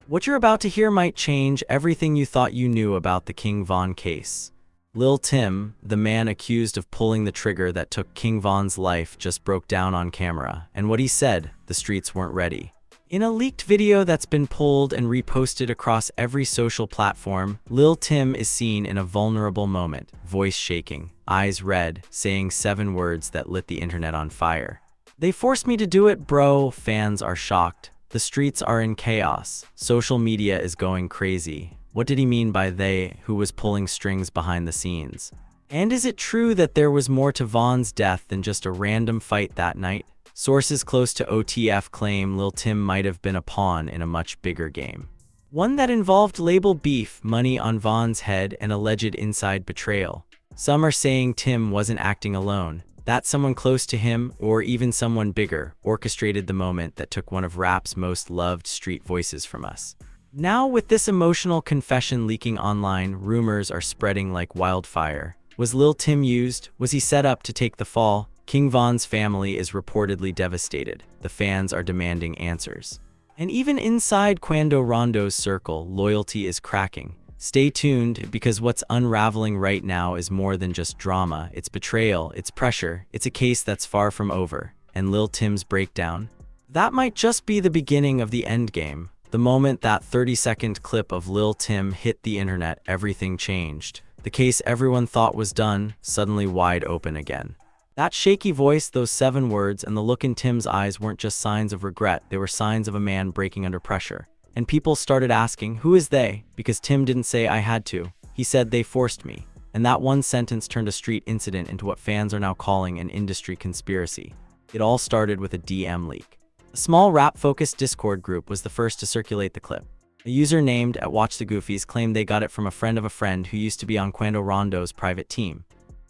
What you're about to hear might change everything you thought you knew about the King Von case. Lil Tim, the man accused of pulling the trigger that took King Von's life, just broke down on camera, and what he said, the streets weren't ready. In a leaked video that's been pulled and reposted across every social platform, Lil Tim is seen in a vulnerable moment, voice shaking, eyes red, saying 7 words that lit the internet on fire. "They forced me to do it, bro." Fans are shocked. The streets are in chaos. Social media is going crazy. What did he mean by they? Who was pulling strings behind the scenes? And is it true that there was more to Von's death than just a random fight that night? Sources close to OTF claim Lil Tim might have been a pawn in a much bigger game. One that involved label beef, money on Von's head, and alleged inside betrayal. Some are saying Tim wasn't acting alone, that someone close to him, or even someone bigger, orchestrated the moment that took one of rap's most loved street voices from us. Now, with this emotional confession leaking online, rumors are spreading like wildfire. Was Lil Tim used? Was he set up to take the fall? King Von's family is reportedly devastated. The fans are demanding answers. And even inside Quando Rondo's circle, loyalty is cracking. Stay tuned, because what's unraveling right now is more than just drama. It's betrayal, it's pressure, it's a case that's far from over. And Lil Tim's breakdown? That might just be the beginning of the endgame. The moment that 30-second clip of Lil Tim hit the internet, everything changed. The case everyone thought was done, suddenly wide open again. That shaky voice, those 7 words, and the look in Tim's eyes weren't just signs of regret, they were signs of a man breaking under pressure. And people started asking, who is they? Because Tim didn't say I had to. He said they forced me. And that one sentence turned a street incident into what fans are now calling an industry conspiracy. It all started with a DM leak. A small rap-focused Discord group was the first to circulate the clip. A user named @WatchTheGoofies claimed they got it from a friend of a friend who used to be on Quando Rondo's private team.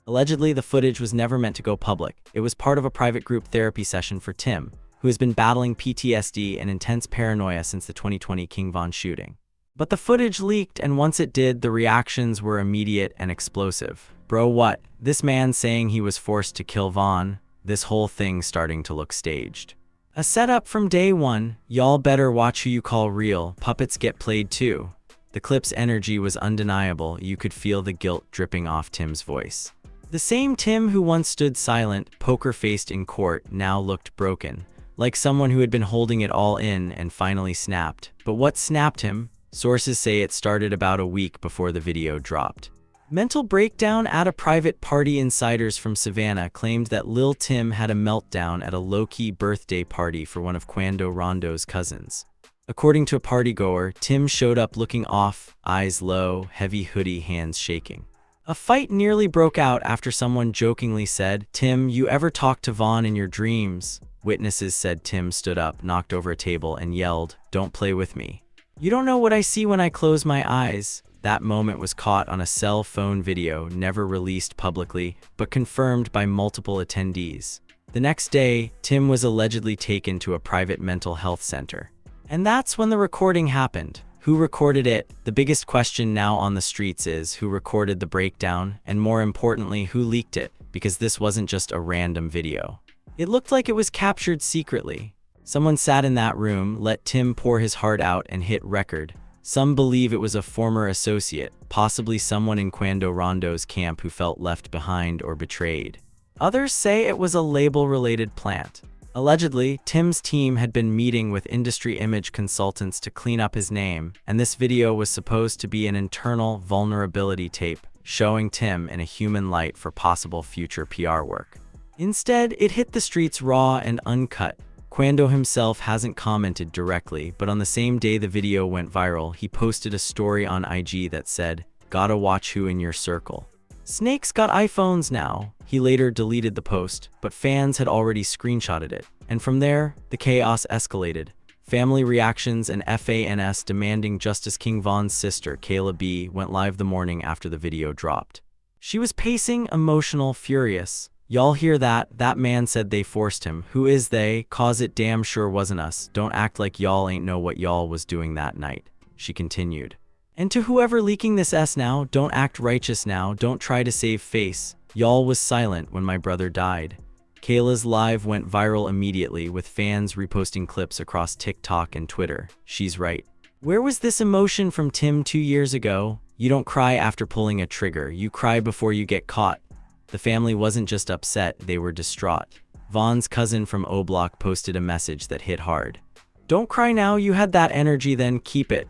Allegedly, the footage was never meant to go public. It was part of a private group therapy session for Tim, who has been battling PTSD and intense paranoia since the 2020 King Von shooting. But the footage leaked, and once it did, the reactions were immediate and explosive. Bro, what? This man saying he was forced to kill Von? This whole thing starting to look staged. A setup from day one. Y'all better watch who you call real. Puppets get played too. The clip's energy was undeniable. You could feel the guilt dripping off Tim's voice. The same Tim who once stood silent, poker-faced in court, now looked broken. Like someone who had been holding it all in and finally snapped. But what snapped him? Sources say it started about a week before the video dropped. Mental breakdown at a private party. Insiders from Savannah claimed that Lil Tim had a meltdown at a low-key birthday party for one of Quando Rondo's cousins. According to a partygoer, Tim showed up looking off, eyes low, heavy hoodie, hands shaking. A fight nearly broke out after someone jokingly said, "Tim, you ever talk to Von in your dreams?" Witnesses said Tim stood up, knocked over a table, and yelled, "Don't play with me. You don't know what I see when I close my eyes." That moment was caught on a cell phone video, never released publicly, but confirmed by multiple attendees. The next day, Tim was allegedly taken to a private mental health center. And that's when the recording happened. Who recorded it? The biggest question now on the streets is who recorded the breakdown, and more importantly, who leaked it, because this wasn't just a random video. It looked like it was captured secretly. Someone sat in that room, let Tim pour his heart out, and hit record. Some believe it was a former associate, possibly someone in Quando Rondo's camp who felt left behind or betrayed. Others say it was a label-related plant. Allegedly, Tim's team had been meeting with industry image consultants to clean up his name, and this video was supposed to be an internal vulnerability tape, showing Tim in a human light for possible future PR work. Instead, it hit the streets raw and uncut. Quando himself hasn't commented directly, but on the same day the video went viral, he posted a story on IG that said, "Gotta watch who in your circle. Snakes got iPhones now." He later deleted the post, but fans had already screenshotted it. And from there, the chaos escalated. Family reactions and fans demanding justice. King Von's sister, Kayla B, went live the morning after the video dropped. She was pacing, emotional, furious. "Y'all hear that? That man said they forced him. Who is they? 'Cause it damn sure wasn't us. Don't act like y'all ain't know what y'all was doing that night," she continued. And to whoever leaking this now, don't act righteous now, don't try to save face. Y'all was silent when my brother died. Kayla's live went viral immediately, with fans reposting clips across TikTok and Twitter. She's right. Where was this emotion from Tim 2 years ago? You don't cry after pulling a trigger, you cry before you get caught. The family wasn't just upset, they were distraught. Von's cousin from O Block posted a message that hit hard. Don't cry now, you had that energy then, keep it.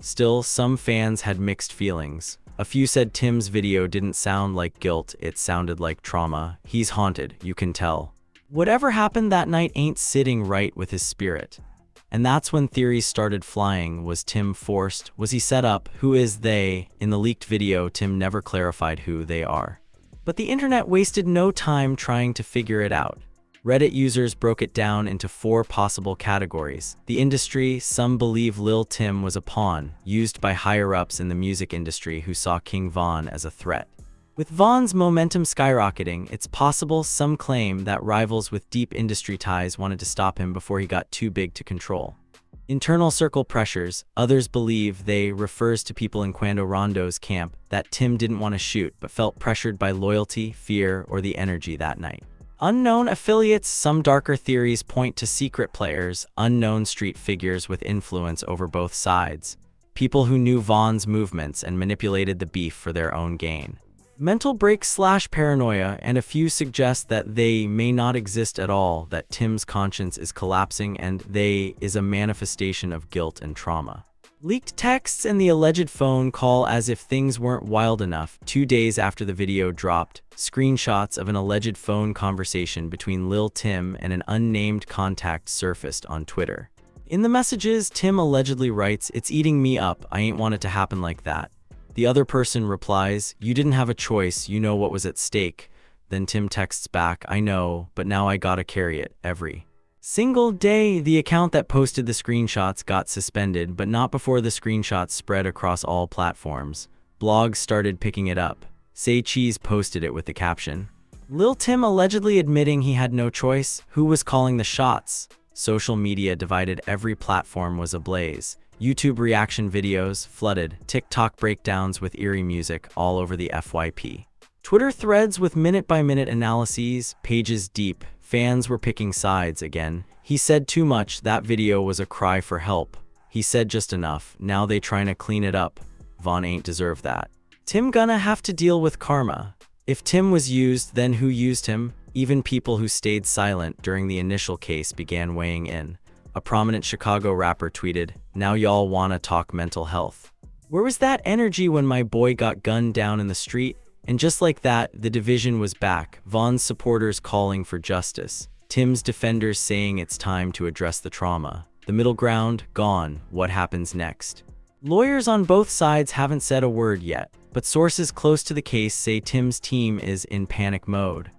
Still, some fans had mixed feelings. A few said Tim's video didn't sound like guilt, it sounded like trauma. He's haunted, you can tell. Whatever happened that night ain't sitting right with his spirit. And that's when theories started flying. Was Tim forced? Was he set up? Who is they? In the leaked video, Tim never clarified who they are. But the internet wasted no time trying to figure it out. Reddit users broke it down into 4 possible categories. The industry, some believe Lil Tim was a pawn, used by higher-ups in the music industry who saw King Von as a threat. With Von's momentum skyrocketing, it's possible some claim that rivals with deep industry ties wanted to stop him before he got too big to control. Internal circle pressures, others believe they refers to people in Quando Rondo's camp that Tim didn't want to shoot but felt pressured by loyalty, fear, or the energy that night. Unknown affiliates, some darker theories point to secret players, unknown street figures with influence over both sides, people who knew Von's movements and manipulated the beef for their own gain. Mental breaks/paranoia, and a few suggest that they may not exist at all, that Tim's conscience is collapsing and they is a manifestation of guilt and trauma. Leaked texts and the alleged phone call as if things weren't wild enough. 2 days after the video dropped, screenshots of an alleged phone conversation between Lil Tim and an unnamed contact surfaced on Twitter. In the messages, Tim allegedly writes, "It's eating me up, I ain't want it to happen like that." The other person replies, "You didn't have a choice, you know what was at stake." Then Tim texts back, "I know, but now I gotta carry it, every single day." The account that posted the screenshots got suspended, but not before the screenshots spread across all platforms. Blogs started picking it up. Say Cheese posted it with the caption, "Lil Tim allegedly admitting he had no choice. Who was calling the shots?" Social media divided, every platform was ablaze. YouTube reaction videos flooded, TikTok breakdowns with eerie music all over the FYP. Twitter threads with minute-by-minute analyses, pages deep. Fans were picking sides again. He said too much, that video was a cry for help. He said just enough, now they trying to clean it up. Von ain't deserve that. Tim gonna have to deal with karma. If Tim was used, then who used him? Even people who stayed silent during the initial case began weighing in. A prominent Chicago rapper tweeted, "Now y'all wanna talk mental health. Where was that energy when my boy got gunned down in the street?" And just like that, the division was back. Von's supporters calling for justice. Tim's defenders saying it's time to address the trauma. The middle ground, gone. What happens next? Lawyers on both sides haven't said a word yet, but sources close to the case say Tim's team is in panic mode.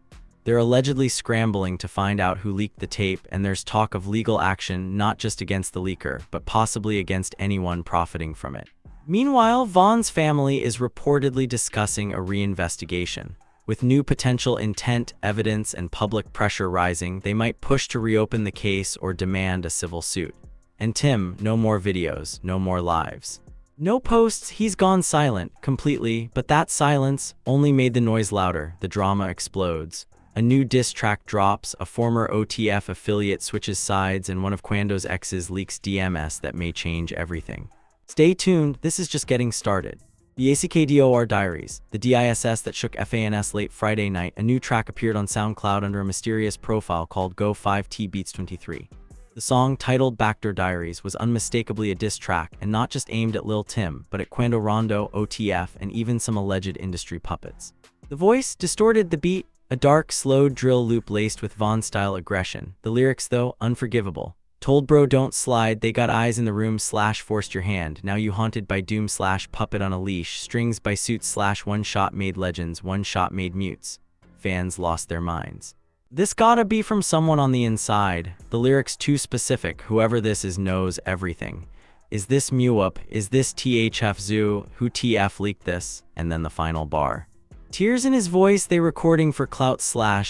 They're allegedly scrambling to find out who leaked the tape, and there's talk of legal action not just against the leaker, but possibly against anyone profiting from it. Meanwhile, Von's family is reportedly discussing a reinvestigation. With new potential intent, evidence, and public pressure rising, they might push to reopen the case or demand a civil suit. And Tim, no more videos, no more lives. No posts, he's gone silent, completely, but that silence only made the noise louder, the drama explodes. A new diss track drops, a former OTF affiliate switches sides, and one of Quando's exes leaks DMS that may change everything. Stay tuned, this is just getting started. The ACKDOR Diaries, the DISS that shook FANS late Friday night, a new track appeared on SoundCloud under a mysterious profile called Go5T Beats23. The song, titled Backdoor Diaries, was unmistakably a diss track, and not just aimed at Lil Tim, but at Quando Rondo, OTF, and even some alleged industry puppets. The voice distorted the beat, a dark, slow drill loop laced with Von-style aggression. The lyrics, though, unforgivable. Told bro don't slide, they got eyes in the room / forced your hand, now you haunted by doom / puppet on a leash, strings by suits / one shot made legends, one shot made mutes. Fans lost their minds. This gotta be from someone on the inside. The lyrics too specific, whoever this is knows everything. Is this Mewup? Is this THF Zoo? Who TF leaked this? And then the final bar. Tears in his voice, they recording for clout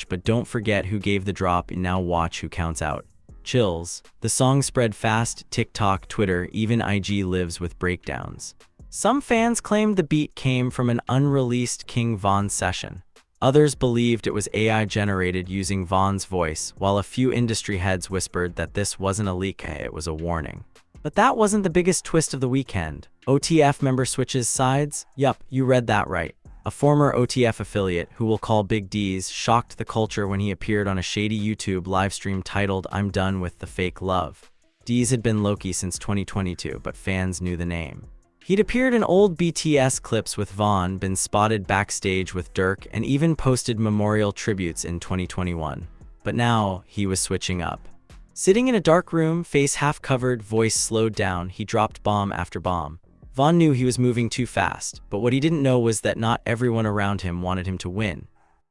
/ but don't forget who gave the drop, and now watch who counts out. Chills. The song spread fast, TikTok, Twitter, even IG lives with breakdowns. Some fans claimed the beat came from an unreleased King Von session. Others believed it was AI generated using Von's voice, while a few industry heads whispered that this wasn't a leak, it was a warning. But that wasn't the biggest twist of the weekend. OTF member switches sides? Yup, you read that right. A former OTF affiliate, who we'll call Big D's, shocked the culture when he appeared on a shady YouTube livestream titled "I'm Done with the Fake Love." D's had been Loki since 2022, but fans knew the name. He'd appeared in old BTS clips with Vaughn, been spotted backstage with Dirk, and even posted memorial tributes in 2021. But now, he was switching up. Sitting in a dark room, face half-covered, voice slowed down, he dropped bomb after bomb. Vaughn knew he was moving too fast, but what he didn't know was that not everyone around him wanted him to win.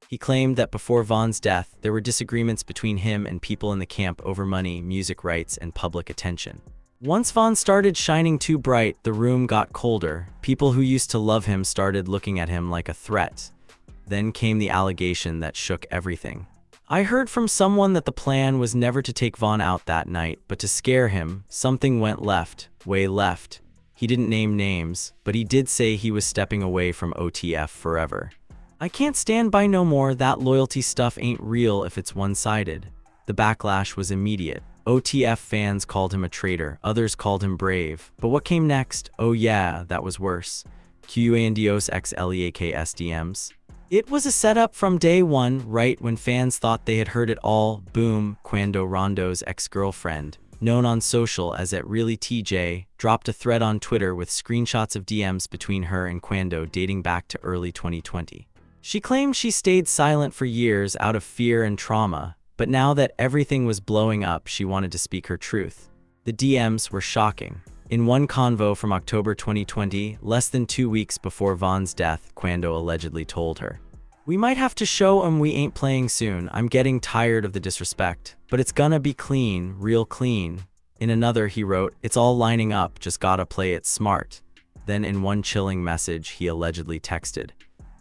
He claimed that before Vaughn's death, there were disagreements between him and people in the camp over money, music rights, and public attention. Once Vaughn started shining too bright, the room got colder. People who used to love him started looking at him like a threat. Then came the allegation that shook everything. I heard from someone that the plan was never to take Vaughn out that night, but to scare him. Something went left, way left. He didn't name names, but he did say he was stepping away from OTF forever. I can't stand by no more, that loyalty stuff ain't real if it's one-sided. The backlash was immediate. OTF fans called him a traitor, others called him brave. But what came next? Oh yeah, that was worse. Cuandios XLEAKS DMs. It was a setup from day one, right when fans thought they had heard it all. Boom, Quando Rondo's ex-girlfriend, known on social as @ReallyTJ, dropped a thread on Twitter with screenshots of DMs between her and Quando dating back to early 2020. She claimed she stayed silent for years out of fear and trauma, but now that everything was blowing up, she wanted to speak her truth. The DMs were shocking. In one convo from October 2020, less than 2 weeks before Vaughn's death, Quando allegedly told her, "We might have to show 'em we ain't playing soon. I'm getting tired of the disrespect. But it's gonna be clean, real clean." In another, he wrote, "It's all lining up, just gotta play it smart." Then in one chilling message, he allegedly texted,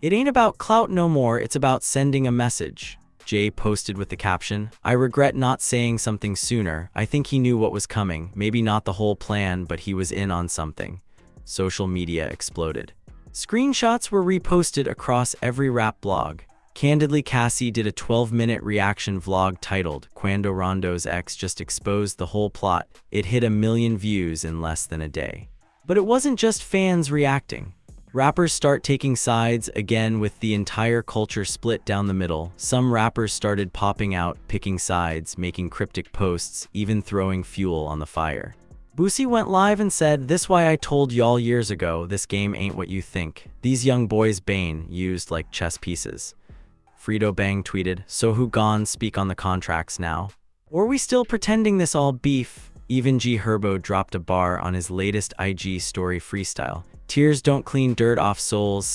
"It ain't about clout no more, it's about sending a message." Jay posted with the caption, "I regret not saying something sooner. I think he knew what was coming. Maybe not the whole plan, but he was in on something." Social media exploded. Screenshots were reposted across every rap blog. Candidly, Cassie did a 12-minute reaction vlog titled, "Quando Rondo's ex just exposed the whole plot." It hit 1 million views in less than a day. But it wasn't just fans reacting. Rappers start taking sides again, with the entire culture split down the middle. Some rappers started popping out, picking sides, making cryptic posts, even throwing fuel on the fire. Boosie went live and said, "This why I told y'all years ago, this game ain't what you think. These young boys Bane used like chess pieces." Frito Bang tweeted, "So who gone speak on the contracts now? Or we still pretending this all beef?" Even G Herbo dropped a bar on his latest IG story freestyle. "Tears don't clean dirt off souls,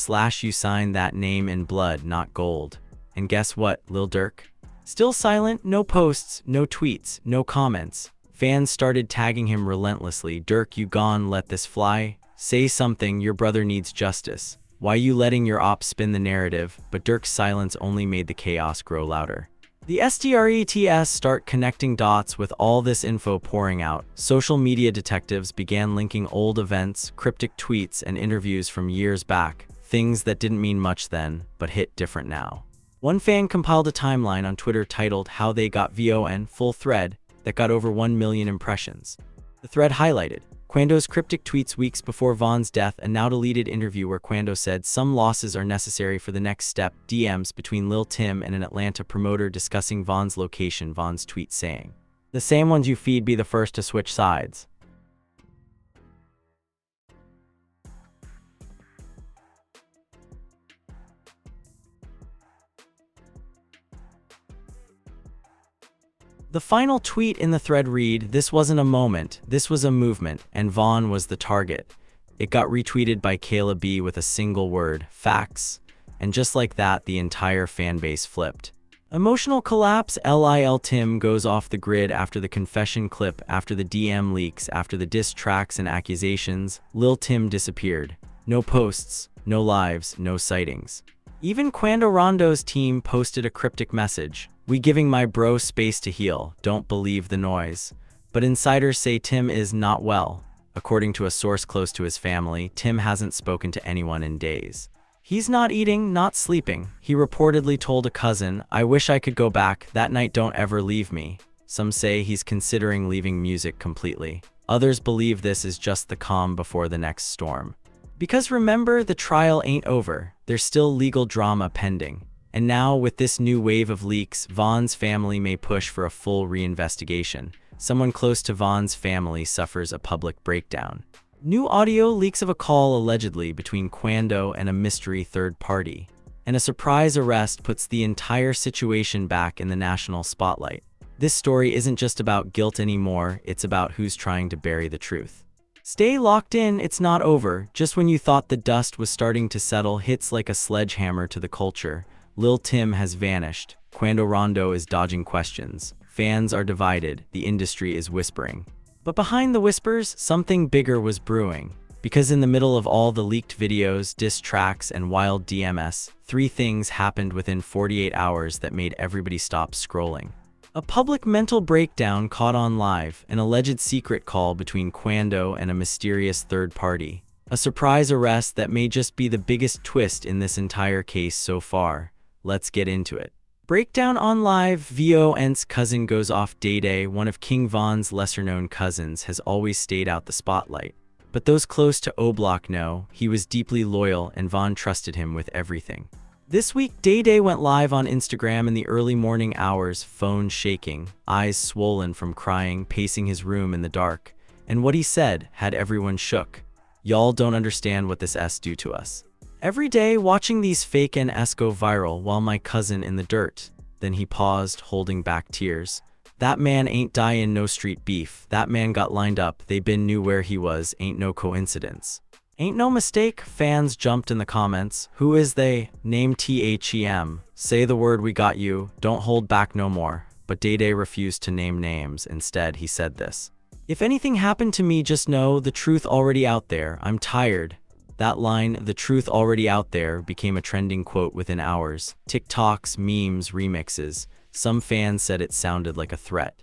/ you sign that name in blood, not gold." And guess what, Lil Durk? Still silent, no posts, no tweets, no comments. Fans started tagging him relentlessly. "Durk, you gone let this fly? Say something, your brother needs justice. Why you letting your ops spin the narrative?" But Durk's silence only made the chaos grow louder. The STRETS start connecting dots with all this info pouring out. Social media detectives began linking old events, cryptic tweets, and interviews from years back, things that didn't mean much then, but hit different now. One fan compiled a timeline on Twitter titled "How They Got VON" full thread that got over 1 million impressions. The thread highlighted Quando's cryptic tweets weeks before Vaughn's death, a now-deleted interview where Quando said some losses are necessary for the next step, DMs between Lil Tim and an Atlanta promoter discussing Vaughn's location, Vaughn's tweet saying, "The same ones you feed be the first to switch sides." The final tweet in the thread read, "This wasn't a moment, this was a movement, and Vaughn was the target." It got retweeted by Kayla B with a single word, "Facts." And just like that, the entire fanbase flipped. Emotional collapse. Lil Tim goes off the grid after the confession clip, after the DM leaks, after the diss tracks and accusations. Lil Tim disappeared. No posts, no lives, no sightings. Even Quando Rondo's team posted a cryptic message. "We giving my bro space to heal, don't believe the noise." But insiders say Tim is not well. According to a source close to his family, Tim hasn't spoken to anyone in days. He's not eating, not sleeping. He reportedly told a cousin, "I wish I could go back, that night don't ever leave me." Some say he's considering leaving music completely. Others believe this is just the calm before the next storm. Because remember, the trial ain't over. There's still legal drama pending. And now, with this new wave of leaks, Von's family may push for a full reinvestigation. Someone close to Von's family suffers a public breakdown. New audio leaks of a call allegedly between Quando and a mystery third party. And a surprise arrest puts the entire situation back in the national spotlight. This story isn't just about guilt anymore, it's about who's trying to bury the truth. Stay locked in, it's not over. Just when you thought the dust was starting to settle, hits like a sledgehammer to the culture. Lil Tim has vanished. Quando Rondo is dodging questions. Fans are divided. The industry is whispering. But behind the whispers, something bigger was brewing. Because in the middle of all the leaked videos, diss tracks, and wild DMS, three things happened within 48 hours that made everybody stop scrolling. A public mental breakdown caught on live, an alleged secret call between Quando and a mysterious third party, a surprise arrest that may just be the biggest twist in this entire case so far. Let's get into it. Breakdown on live. Von's cousin goes off. Day, one of King Von's lesser-known cousins, has always stayed out the spotlight. But those close to O-Block know he was deeply loyal and Von trusted him with everything. This week, Day went live on Instagram in the early morning hours, phone shaking, eyes swollen from crying, pacing his room in the dark. And what he said had everyone shook. Y'all don't understand what this S do to us. Every day, watching these fake NS go viral while my cousin in the dirt. Then he paused, holding back tears. That man ain't dyin' no street beef. That man got lined up. They been knew where he was. Ain't no coincidence. Ain't no mistake. Fans jumped in the comments. Who is they? Name THEM. Say the word, we got you. Don't hold back no more. But Day refused to name names. Instead, he said this. If anything happened to me, just know the truth already out there. I'm tired. That line, the truth already out there, became a trending quote within hours. TikToks, memes, remixes. Some fans said it sounded like a threat.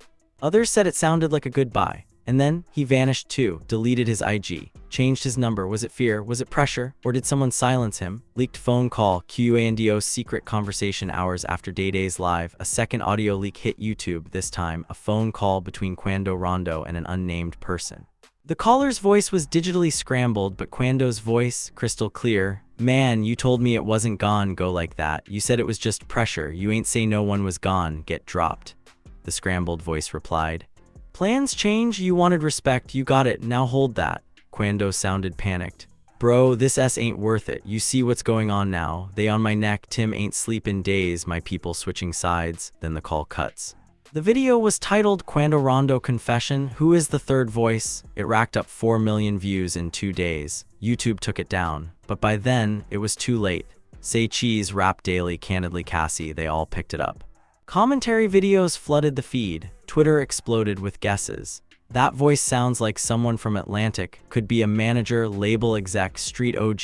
Others said it sounded like a goodbye. And then, he vanished too, deleted his IG, changed his number. Was it fear? Was it pressure? Or did someone silence him? Leaked phone call, Quando secret conversation hours after Day's live. A second audio leak hit YouTube, this time a phone call between Quando Rondo and an unnamed person. The caller's voice was digitally scrambled, but Quando's voice, crystal clear. Man, you told me it wasn't gone, go like that. You said it was just pressure. You ain't say no one was gone, get dropped. The scrambled voice replied. Plans change, you wanted respect, you got it, now hold that. Quando sounded panicked. Bro, this S ain't worth it, you see what's going on now. They on my neck, Tim ain't sleepin' days, my people switching sides. Then the call cuts. The video was titled Quando Rondo Confession, Who is the Third Voice? It racked up 4 million views in 2 days. YouTube took it down, but by then, it was too late. Say Cheese, Rap Daily, Candidly Cassie, they all picked it up. Commentary videos flooded the feed. Twitter exploded with guesses. That voice sounds like someone from Atlantic, could be a manager, label exec, street OG.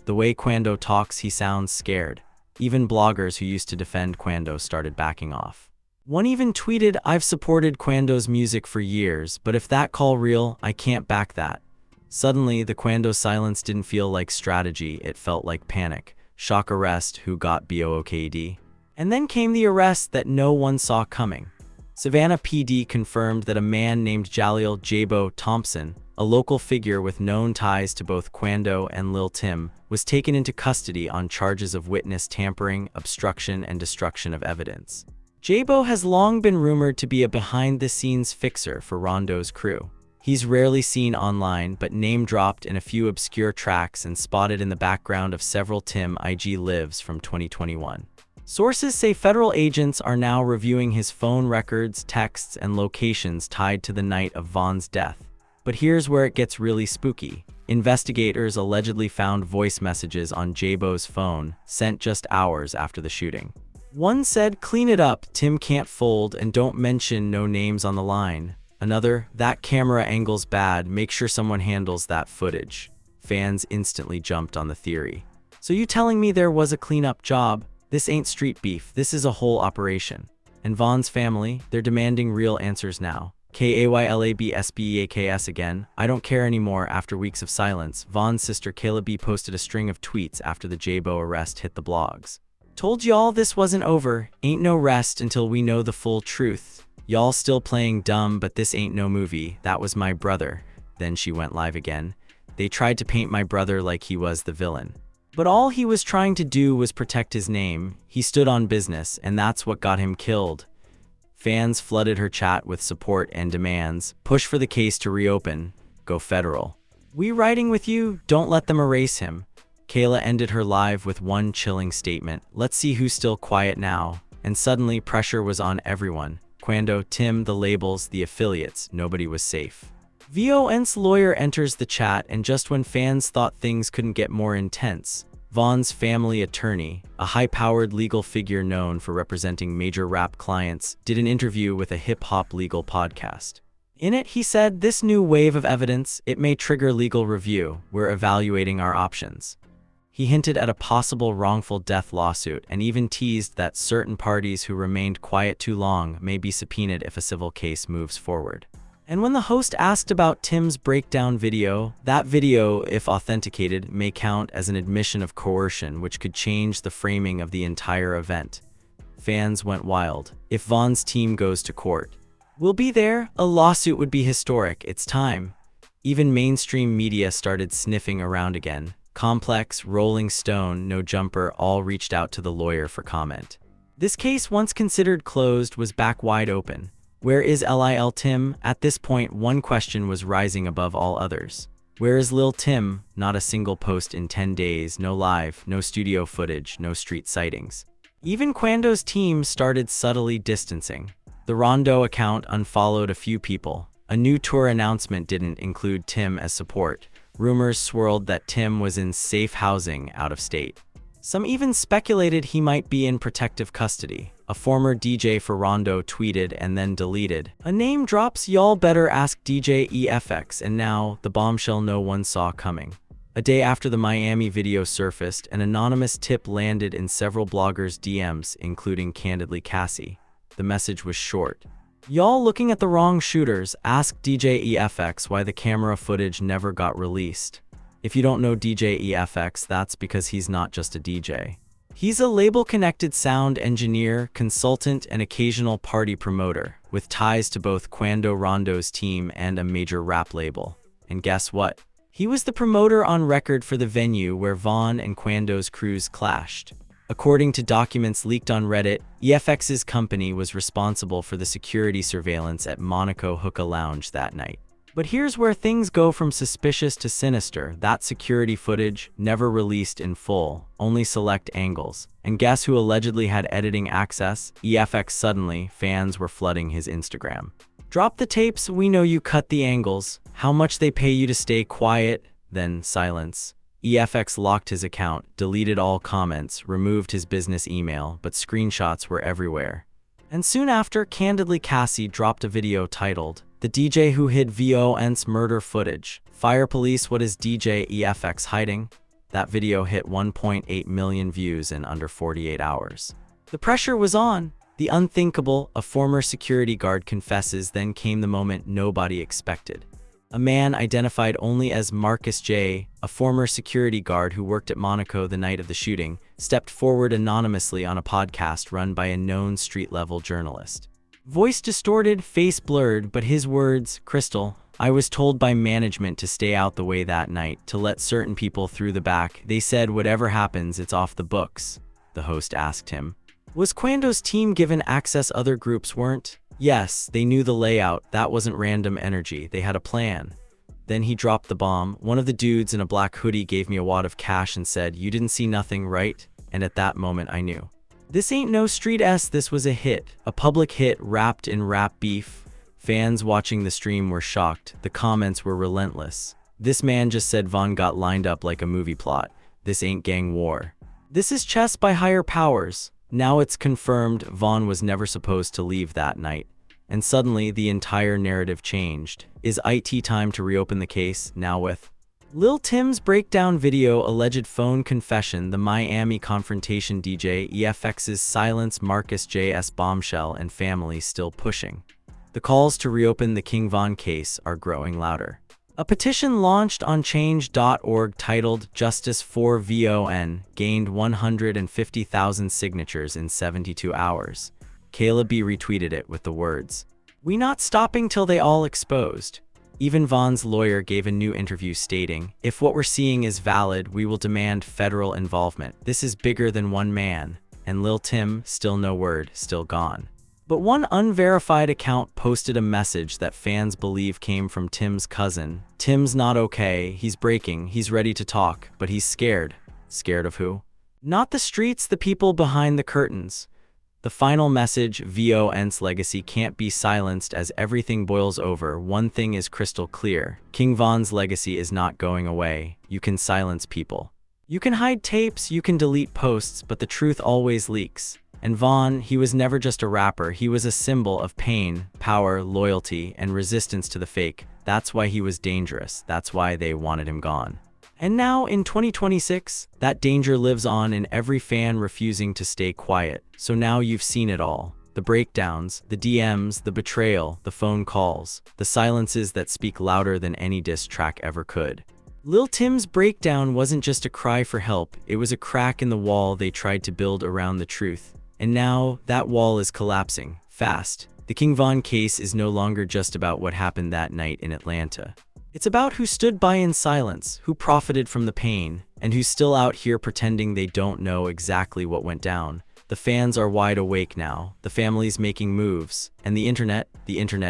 The way Quando talks, he sounds scared. Even bloggers who used to defend Quando started backing off. One even tweeted, I've supported Quando's music for years, but if that call real, I can't back that. Suddenly, the Quando silence didn't feel like strategy, it felt like panic. Shock arrest, who got BOOKD? And then came the arrest that no one saw coming. Savannah PD confirmed that a man named Jaleel Jabo Thompson, a local figure with known ties to both Quando and Lil Tim, was taken into custody on charges of witness tampering, obstruction, and destruction of evidence. Jabo has long been rumored to be a behind-the-scenes fixer for Rondo's crew. He's rarely seen online, but name-dropped in a few obscure tracks and spotted in the background of several Tim IG lives from 2021. Sources say federal agents are now reviewing his phone records, texts, and locations tied to the night of Von's death. But here's where it gets really spooky. Investigators allegedly found voice messages on Jabo's phone, sent just hours after the shooting. One said, clean it up, Tim can't fold, and don't mention no names on the line. Another, that camera angle's bad, make sure someone handles that footage. Fans instantly jumped on the theory. So you telling me there was a cleanup job? This ain't street beef, this is a whole operation. And Von's family, they're demanding real answers now. KAYLABSBEAKS again, I don't care anymore. After weeks of silence, Von's sister Kayla B posted a string of tweets after the Jabo arrest hit the blogs. Told y'all this wasn't over. Ain't no rest until we know the full truth. Y'all still playing dumb, but this ain't no movie. That was my brother. Then she went live again. They tried to paint my brother like he was the villain. But all he was trying to do was protect his name. He stood on business, and that's what got him killed. Fans flooded her chat with support and demands. Push for the case to reopen. Go federal. We riding with you. Don't let them erase him. Kayla ended her live with one chilling statement. Let's see who's still quiet now. And suddenly pressure was on everyone. Quando, Tim, the labels, the affiliates. Nobody was safe. VON's lawyer enters the chat, and just when fans thought things couldn't get more intense, Von's family attorney, a high-powered legal figure known for representing major rap clients, did an interview with a hip-hop legal podcast. In it, he said, "This new wave of evidence, it may trigger legal review. We're evaluating our options." He hinted at a possible wrongful death lawsuit and even teased that certain parties who remained quiet too long may be subpoenaed if a civil case moves forward. And when the host asked about Tim's breakdown video, that video, if authenticated, may count as an admission of coercion, which could change the framing of the entire event. Fans went wild. If Von's team goes to court, we'll be there. A lawsuit would be historic. It's time. Even mainstream media started sniffing around again. Complex, Rolling Stone, No Jumper all reached out to the lawyer for comment. This case, once considered closed, was back wide open. Where is Lil Tim? At this point, one question was rising above all others. Where is Lil Tim? Not a single post in 10 days, no live, no studio footage, no street sightings. Even Quando's team started subtly distancing. The Rondo account unfollowed a few people. A new tour announcement didn't include Tim as support. Rumors swirled that Tim was in safe housing out of state. Some even speculated he might be in protective custody. A former DJ for Rondo tweeted and then deleted. A name drops, y'all better ask DJ EFX, and now, the bombshell no one saw coming. A day after the Miami video surfaced, an anonymous tip landed in several bloggers' DMs, including Candidly Cassie. The message was short. Y'all looking at the wrong shooters. Ask DJ EFX why the camera footage never got released. If you don't know DJ EFX, that's because he's not just a DJ. He's a label-connected sound engineer, consultant, and occasional party promoter, with ties to both Quando Rondo's team and a major rap label. And guess what? He was the promoter on record for the venue where Von and Quando's crews clashed. According to documents leaked on Reddit, EFX's company was responsible for the security surveillance at Monaco Hookah Lounge that night. But here's where things go from suspicious to sinister. That security footage, never released in full, only select angles. And guess who allegedly had editing access? EFX. Suddenly, fans were flooding his Instagram. Drop the tapes, we know you cut the angles. How much they pay you to stay quiet? Then silence. EFX locked his account, deleted all comments, removed his business email, but screenshots were everywhere. And soon after, Candidly Cassie dropped a video titled, "The DJ Who Hid VON's Murder Footage. Fire Police, What Is DJ EFX Hiding?" That video hit 1.8 million views in under 48 hours. The pressure was on. The unthinkable, a former security guard confesses, then came the moment nobody expected. A man identified only as Marcus J., a former security guard who worked at Monaco the night of the shooting, stepped forward anonymously on a podcast run by a known street-level journalist. Voice distorted, face blurred, but his words, "Crystal, I was told by management to stay out the way that night, to let certain people through the back. They said whatever happens, it's off the books." The host asked him, "Was Quando's team given access other groups weren't?" Yes, they knew the layout. That wasn't random energy. They had a plan. Then he dropped the bomb. One of the dudes in a black hoodie gave me a wad of cash and said, "You didn't see nothing, right?" And at that moment I knew. This ain't no street S, this was a hit. A public hit wrapped in rap beef. Fans watching the stream were shocked. The comments were relentless. "This man just said Von got lined up like a movie plot. This ain't gang war. This is chess by higher powers." Now it's confirmed Von was never supposed to leave that night. And suddenly, the entire narrative changed. Is IT time to reopen the case, now with Lil Tim's breakdown video, alleged phone confession, the Miami confrontation, DJ EFX's silence, Marcus J.'s bombshell, and family still pushing? The calls to reopen the King Von case are growing louder. A petition launched on change.org titled Justice for VON gained 150,000 signatures in 72 hours. Kayla B retweeted it with the words, "We not stopping till they all exposed." Even Von's lawyer gave a new interview stating, "If what we're seeing is valid, we will demand federal involvement. This is bigger than one man." And Lil Tim, still no word, still gone. But one unverified account posted a message that fans believe came from Tim's cousin. "Tim's not okay, he's breaking, he's ready to talk, but he's scared." Scared of who? Not the streets, the people behind the curtains. The final message, VON's legacy can't be silenced as everything boils over. One thing is crystal clear. King Von's legacy is not going away. You can silence people. You can hide tapes, you can delete posts, but the truth always leaks. And Von, he was never just a rapper, he was a symbol of pain, power, loyalty, and resistance to the fake. That's why he was dangerous. That's why they wanted him gone. And now, in 2026, that danger lives on in every fan refusing to stay quiet. So now you've seen it all. The breakdowns, the DMs, the betrayal, the phone calls, the silences that speak louder than any diss track ever could. Lil Tim's breakdown wasn't just a cry for help, it was a crack in the wall they tried to build around the truth. And now, that wall is collapsing, fast. The King Von case is no longer just about what happened that night in Atlanta. It's about who stood by in silence, who profited from the pain, and who's still out here pretending they don't know exactly what went down. The fans are wide awake now, the family's making moves, and the internet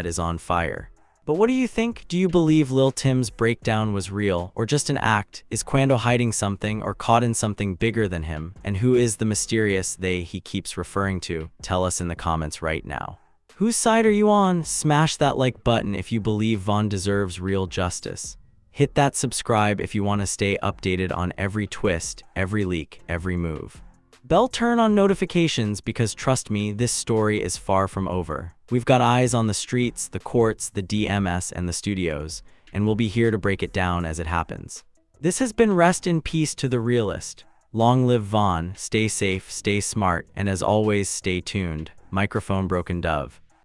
is on fire. But what do you think? Do you believe Lil Tim's breakdown was real, or just an act? Is Quando hiding something, or caught in something bigger than him? And who is the mysterious they he keeps referring to? Tell us in the comments right now. Whose side are you on? Smash that like button if you believe Von deserves real justice. Hit that subscribe if you want to stay updated on every twist, every leak, every move. Bell turn on notifications because trust me, this story is far from over. We've got eyes on the streets, the courts, the DMS, and the studios, and we'll be here to break it down as it happens. This has been Rest in Peace to the Realist. Long live Von, stay safe, stay smart, and as always, stay tuned. Microphone Broken Dove.